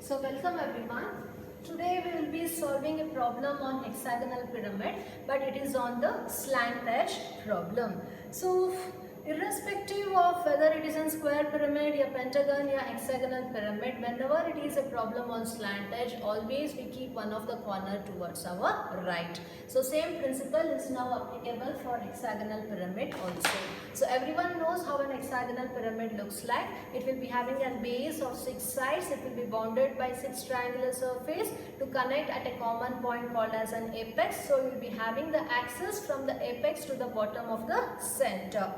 So welcome everyone. Today we will be solving a problem on hexagonal pyramid, but it is on the slant edge problem. So irrespective of whether it is a square pyramid, a pentagon, or hexagonal pyramid, whenever it is a problem on slant edge, always we keep one of the corner towards our right. So same principle is now applicable for hexagonal pyramid also. So everyone knows how an hexagonal pyramid looks like. It will be having a base of 6 sides. It will be bounded by 6 triangular surface to connect at a common point called as an apex. So you will be having the axis from the apex to the bottom of the center.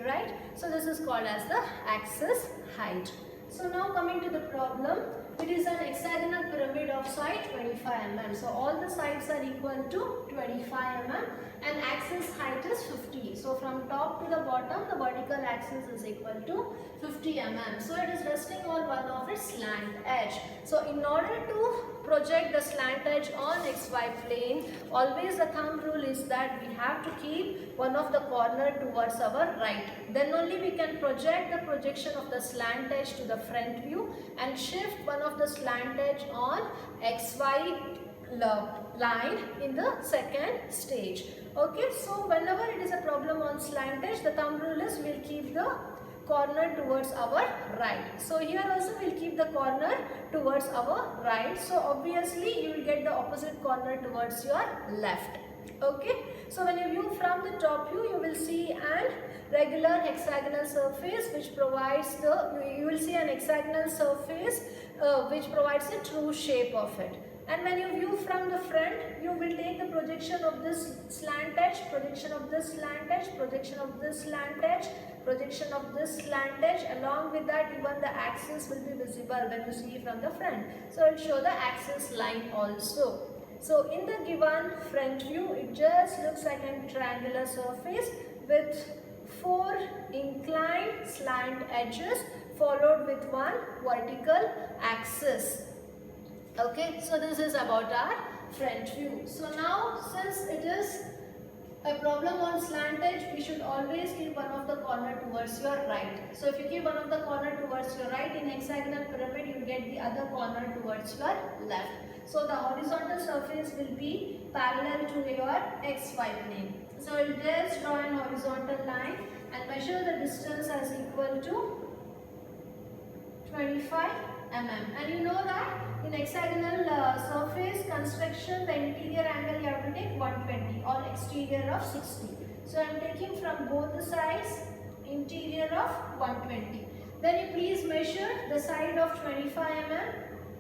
Right? So this is called as the axis height. So now coming to the problem, it is an hexagonal pyramid of side 25 mm. So all the sides are equal to 25 mm and axis height is 50. So from top to the bottom, the vertical axis is equal to 50 mm. So it is resting on one of its slant edge. So in order to project the slant edge on XY plane, always the thumb rule is that we have to keep one of the corner towards our right. Then only we can project the projection of the slant edge to the front view and shift one of the slant edge on XY line in the second stage. Okay, so whenever it is a problem on slant edge, the thumb rule is we'll keep the corner towards our right. So here also we'll keep the corner towards our right. So obviously you will get the opposite corner towards your left. Okay, so when you view from the top view, you will see an regular hexagonal surface which provides you will see an hexagonal surface which provides a true shape of it. And when you view from the front, you will take the projection of this slant edge, projection of this slant edge, projection of this slant edge, projection of this slant edge. Along with that, even the axis will be visible when you see from the front. So it will show the axis line also. So in the given front view, it just looks like a triangular surface with 4 inclined slant edges followed with one vertical axis. Okay, so this is about our front view. So now since it is a problem on slant edge, we should always keep one of the corner towards your right. So if you keep one of the corner towards your right in hexagonal pyramid, you get the other corner towards your left. So the horizontal surface will be parallel to your XY plane. So we'll just draw an horizontal line and measure the distance as equal to 25 mm. And you know that in hexagonal surface construction, the interior angle you have to take 120 or exterior of 60. So I am taking from both the sides interior of 120. Then you please measure the side of 25 mm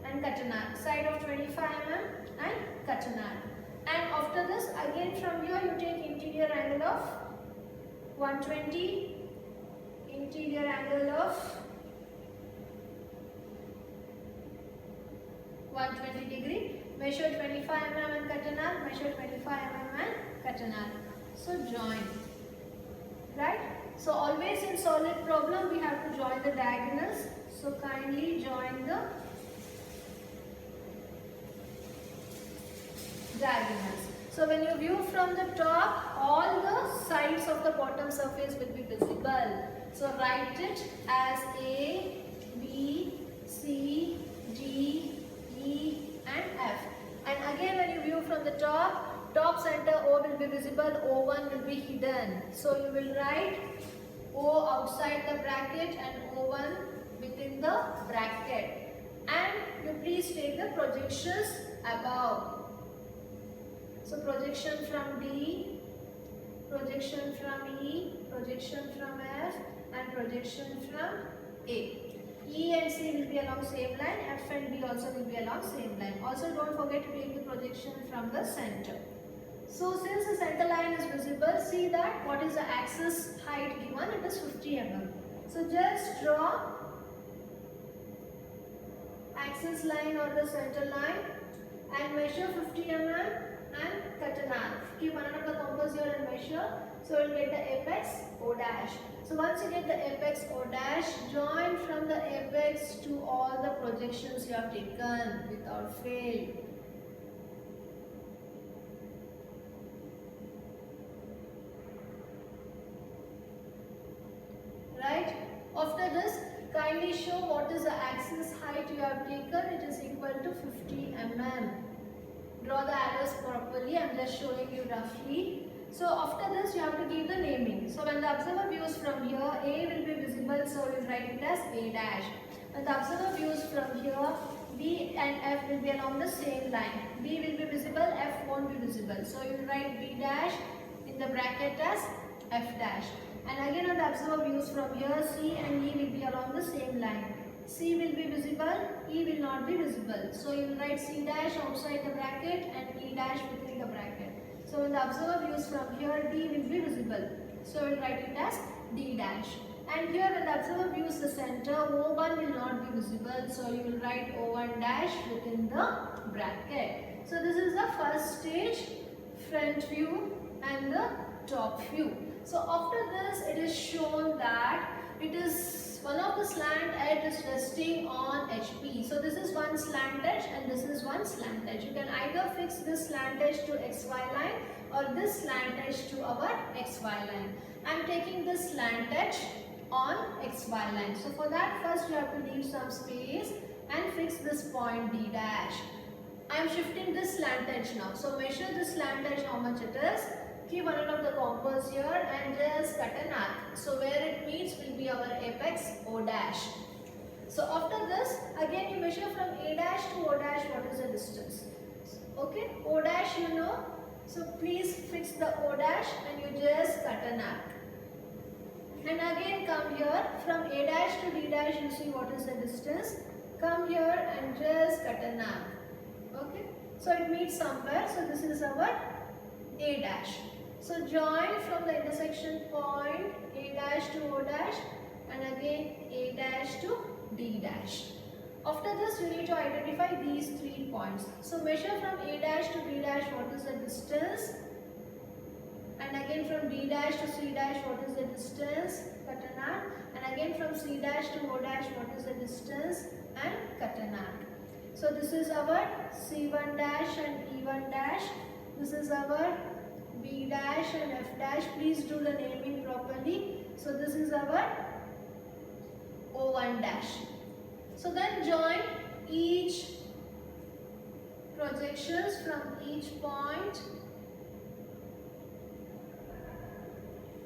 and cut an arc. Side of 25 mm and cut an arc. And after this, again from here you take interior angle of 120, interior angle of 120 degree, measure 25 mm and cut an arc, measure 25 mm and cut an arc. So join, right? So always in solid problem we have to join the diagonals. So kindly join the diagonals. So when you view from the top, all the sides of the bottom surface will be visible. So write it as A, B, C, D, E and F. And again when you view from the top center O will be visible, O1 will be hidden. So you will write O outside the bracket and O1 within the bracket. And you please take the projections above. So projection from D, projection from E, projection from F and projection from A. E and C will be along same line, F and D also will be along same line. Also don't forget to take the projection from the center. So since the center line is visible, see that what is the axis height given, it is 50 mm. So just draw axis line or the center line and measure 50 mm and cut an arc. Keep one of the compass here and measure. So you will get the apex O dash. So once you get the apex O dash, join from the apex to all the projections you have taken without fail. Right? After this, kindly show what is the axis height you have taken. It is equal equal to 50 mm. Draw the arrows properly. I am just showing you roughly. So after this you have to give the naming. So when the observer views from here, A will be visible, so we will write it as A dash. When the observer views from here, B and F will be along the same line. B will be visible, F won't be visible. So you will write B dash in the bracket as F dash. And again when the observer views from here, C and E will be along the same line. C will be visible, E will not be visible. So you will write C dash outside the bracket and E dash within the bracket. So when the observer views from here, D will be visible. So we will write it as D dash. And here when the observer views the center, O1 will not be visible. So you will write O1 dash within the bracket. So this is the first stage, front view and the top view. So after this it is shown that it is one of the slant edge is resting on HP. So this is one slant edge and this is one slant edge. You can either fix this slant edge to XY line or this slant edge to our XY line. I am taking this slant edge on XY line. So for that first you have to leave some space and fix this point D dash. I am shifting this slant edge now. So measure this slant edge how much it is. Keep one of the compass here and just cut an arc. So where it meets will be our apex O dash. So after this, again you measure from A dash to O dash what is the distance. Okay, O dash you know. So please fix the O dash and you just cut an arc. And again come here from A dash to D dash you see what is the distance. Come here and just cut an arc. Okay, so it meets somewhere. So this is our A dash. So join from the intersection point A dash to O dash and again A dash to D dash. After this you need to identify these 3 points. So measure from A dash to D dash what is the distance, and again from D dash to C dash what is the distance, cut an arc, and again from C dash to O dash what is the distance and cut an arc. So this is our C1 dash and E1 dash. This is our B dash and F dash. Please do the naming properly. So this is our O1 dash. So then join each projections from each point.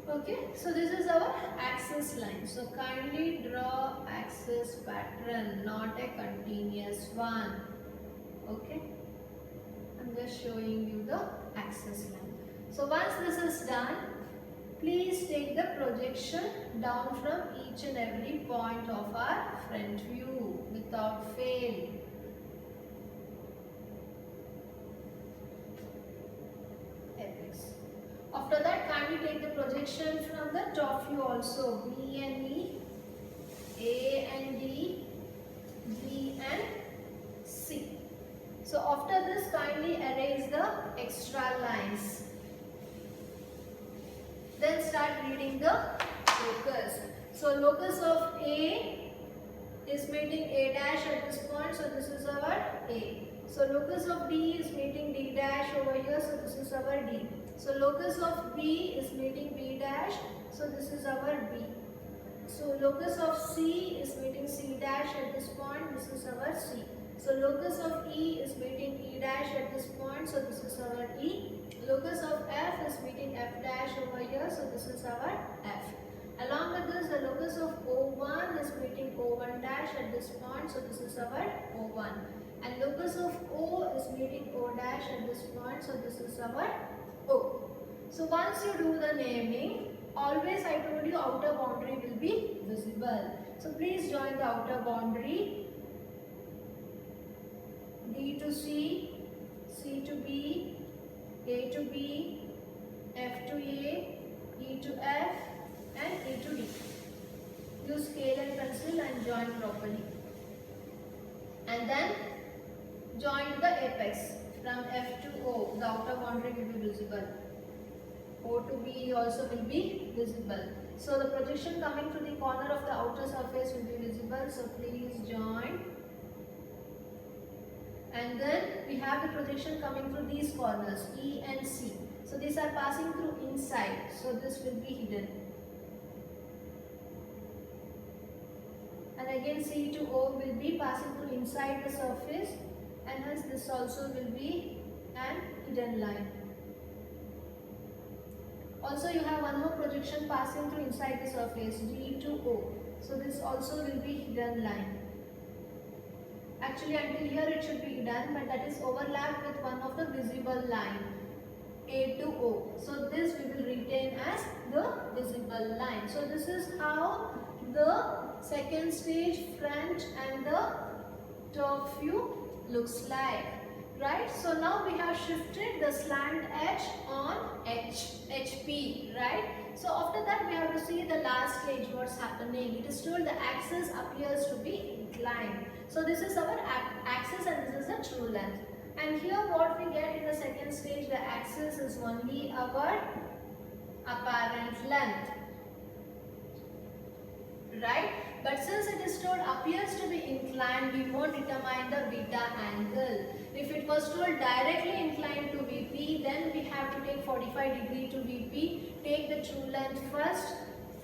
Okay, so this is our axis line. So kindly draw axis pattern, not a continuous one. Okay, I'm just showing you the axis line. So once this is done, please take the projection down from each and every point of our front view without fail. Apex. After that, kindly take the projection from the top view also. B and E, A and D, B and C. So after this, kindly erase the extra lines. Then start reading the locus. So locus of A is meeting A dash at this point. So this is our A. So locus of D is meeting D dash over here. So this is our D. So locus of B is meeting B dash. So this is our B. So locus of C is meeting C dash at this point. This is our C. So locus of E is meeting E dash at this point. So this is our E. Locus of F is meeting F dash over here. So this is our F. Along with this, the locus of O1 is meeting O1 dash at this point. So this is our O1. And locus of O is meeting O dash at this point. So this is our O. So once you do the naming, always I told you outer boundary will be visible. So please join the outer boundary. D to C, C to B, A to B, F to A, E to F and A to D. Use scale and pencil and join properly. And then join the apex from F to O. The outer boundary will be visible. O to B also will be visible. So the projection coming to the corner of the outer surface will be visible. So please join. And then we have the projection coming through these corners E and C. So these are passing through inside. So this will be hidden. And again C to O will be passing through inside the surface. and hence this also will be an hidden line. Also you have one more projection passing through inside the surface, D to O. So this also will be hidden line. Actually until here it should be hidden, but that is overlapped with one of the visible line, A to O. So this we will retain as the visible line. So this is how the second stage front and the top view looks like. Right, so now we have shifted the slant edge on HP, right? So after that we have to see the last stage, what's happening. It is told the axis appears to be inclined. So this is our axis and this is the true length. And here what we get in the second stage, the axis is only our apparent length. Right? But since it is told appears to be inclined, we won't determine the beta angle. If it was told directly inclined to VP, then we have to take 45 degree to VP, take the true length first,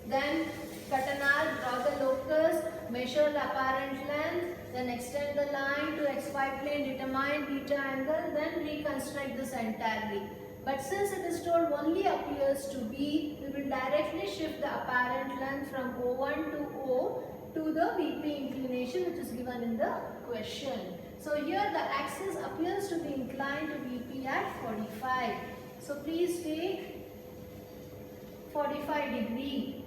then cut an arc, draw the locus, measure the apparent length, then extend the line to XY plane, determine beta angle, then reconstruct this entirely. But since it is told only appears to be, we will directly shift the apparent length from O1 to O to the VP inclination which is given in the question. So here the axis appears to be inclined to VP at 45. So please take 45 degree.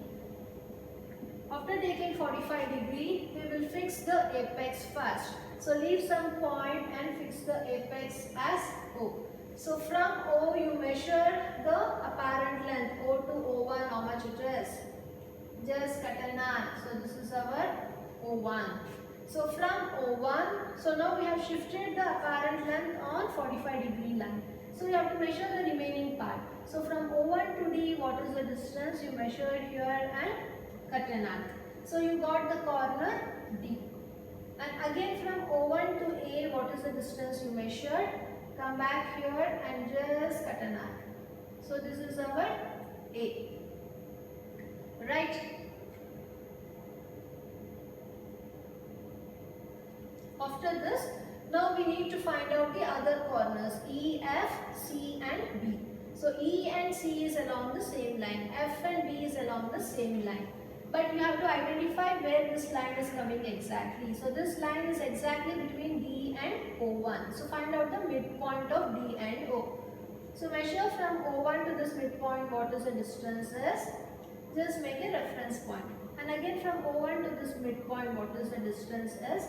After taking 45 degree, we will fix the apex first. So leave some point and fix the apex as O. So from O you measure the apparent length, O to O1, how much it is? Just cut an arc. So this is our O1. So from O1, so now we have shifted the apparent length on 45 degree line. So you have to measure the remaining part. So from O1 to D, what is the distance? You measure here and cut an arc. So you got the corner D. And again from O1 to A, what is the distance you measured? Come back here and just cut an arc. So this is our A. Right? After this, now we need to find out the other corners, E, F, C and B. So E and C is along the same line, F and B is along the same line. But you have to identify where this line is coming exactly. So this line is exactly between D and O1. So find out the midpoint of D and O. So measure from O1 to this midpoint, what is the distance is. Just make a reference point. And again from O1 to this midpoint, what is the distance is.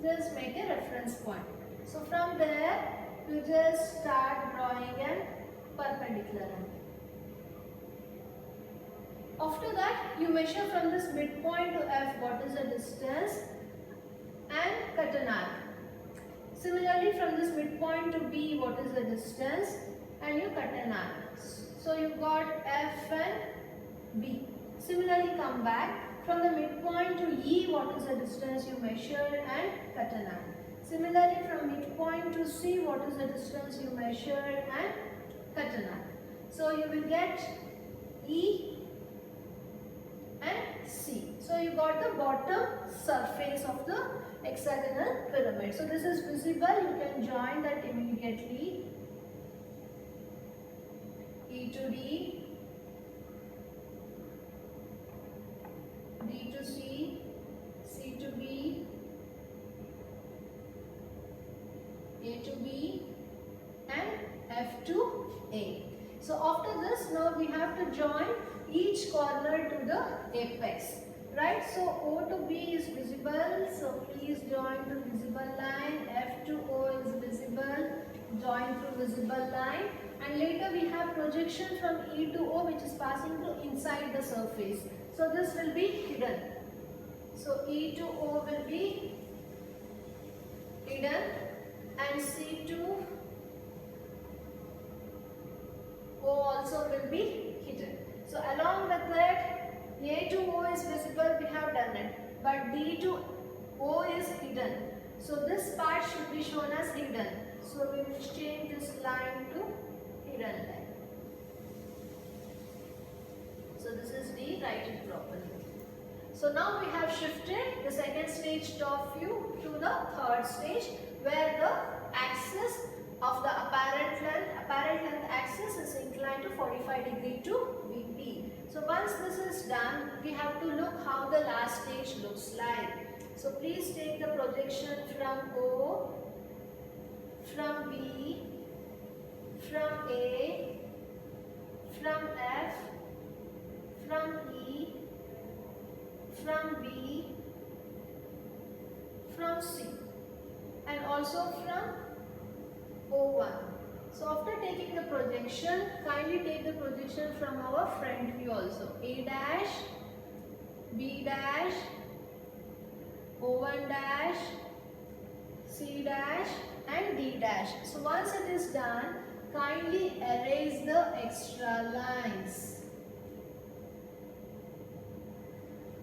Just make a reference point. So from there, you just start drawing a perpendicular line. After that, you measure from this midpoint to F what is the distance and cut an arc. Similarly, from this midpoint to B, what is the distance and you cut an arc. So you got F and B. Similarly, come back. From the midpoint to E, what is the distance you measure and cut an arc. Similarly, from midpoint to C, what is the distance you measure and cut an arc. So you will get E and C. So you got the bottom surface of the hexagonal pyramid. So this is visible. You can join that immediately. E to D. D to C, C to B, A to B and F to A. So after this, now we have to join each corner to the apex. Right? So O to B is visible. So please join the visible line. F to O is visible. Join through visible line. And later we have projection from E to O which is passing through inside the surface. So this will be hidden. So E to O will be hidden and C to O also will be hidden. So along with that, A to O is visible, we have done it. But D to O is hidden. So this part should be shown as hidden. So we will change this line to hidden line. So this is D, write it properly. So now we have shifted the second stage top view to the third stage where the axis of the apparent length axis is inclined to 45 degree to VP. So once this is done, we have to look how the last stage looks like. So please take the projection from O, from B, from A, from F, from E, from B, from C, and also from O1. So after taking the projection, kindly take the projection from our front view also. A dash, B dash, O1 dash, C dash and D dash. So once it is done, kindly erase the extra lines.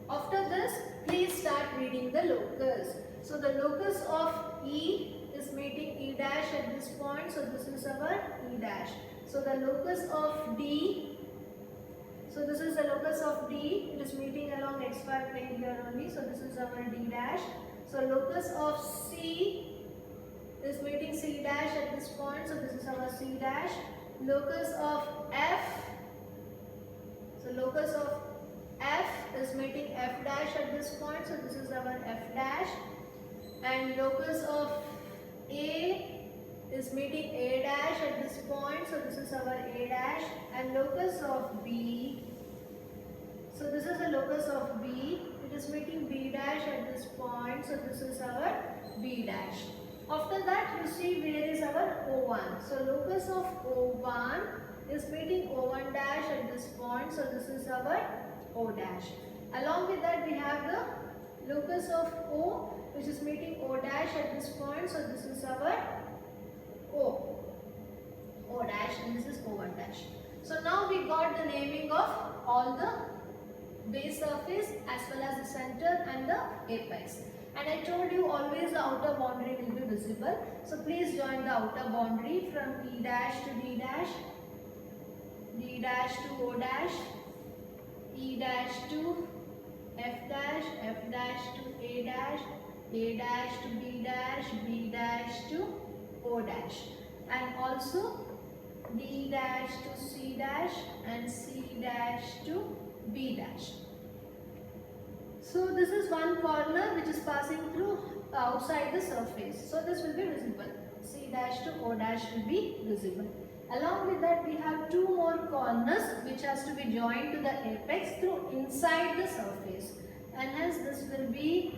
After this, please start reading the locus. So the locus of E is meeting E dash at this point. So this is our E dash. So the locus of D, so this is the locus of D. It is meeting along XY plane here only. So this is our D dash. So locus of C is meeting C dash at this point. So this is our C dash. Locus of F. So locus of F is meeting F dash at this point. So this is our F dash. And locus of A is meeting A dash at this point. So this is our A dash. And locus of B. So this is the locus of B. It is meeting B dash at this point. So this is our B dash. After that, you see where is our O1. So locus of O1 is meeting O1 dash at this point. So this is our O dash. Along with that, we have the locus of O, which is meeting O dash at this point. So this is our O dash, and this is O1 dash. So now we got the naming of all the base surface as well as the center and the apex. And I told you always the outer boundary will be visible. So please join the outer boundary from E dash to D dash, D dash to O dash, E dash to F dash, F dash to A dash to B dash to O dash, and also D dash to C dash and C dash to B dash. So this is one corner which is passing through outside the surface. So this will be visible. C dash to O dash will be visible. Along with that, we have two more corners which has to be joined to the apex through inside the surface, and hence this will be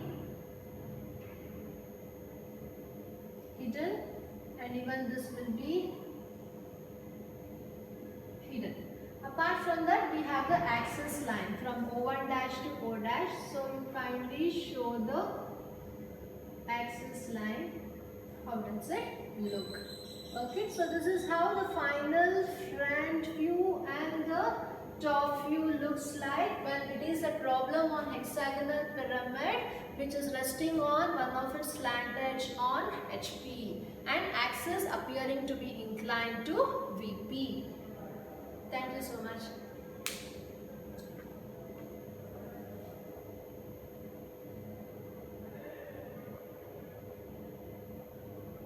hidden, and even this will be hidden. Apart from that, we have the axis line from O1 dash to O dash. So you kindly show the axis line. How does it look? Okay, so this is how the final front view and the top view looks like when it is a problem on hexagonal pyramid which is resting on one of its slant edge on HP and axis appearing to be inclined to VP. Thank you so much.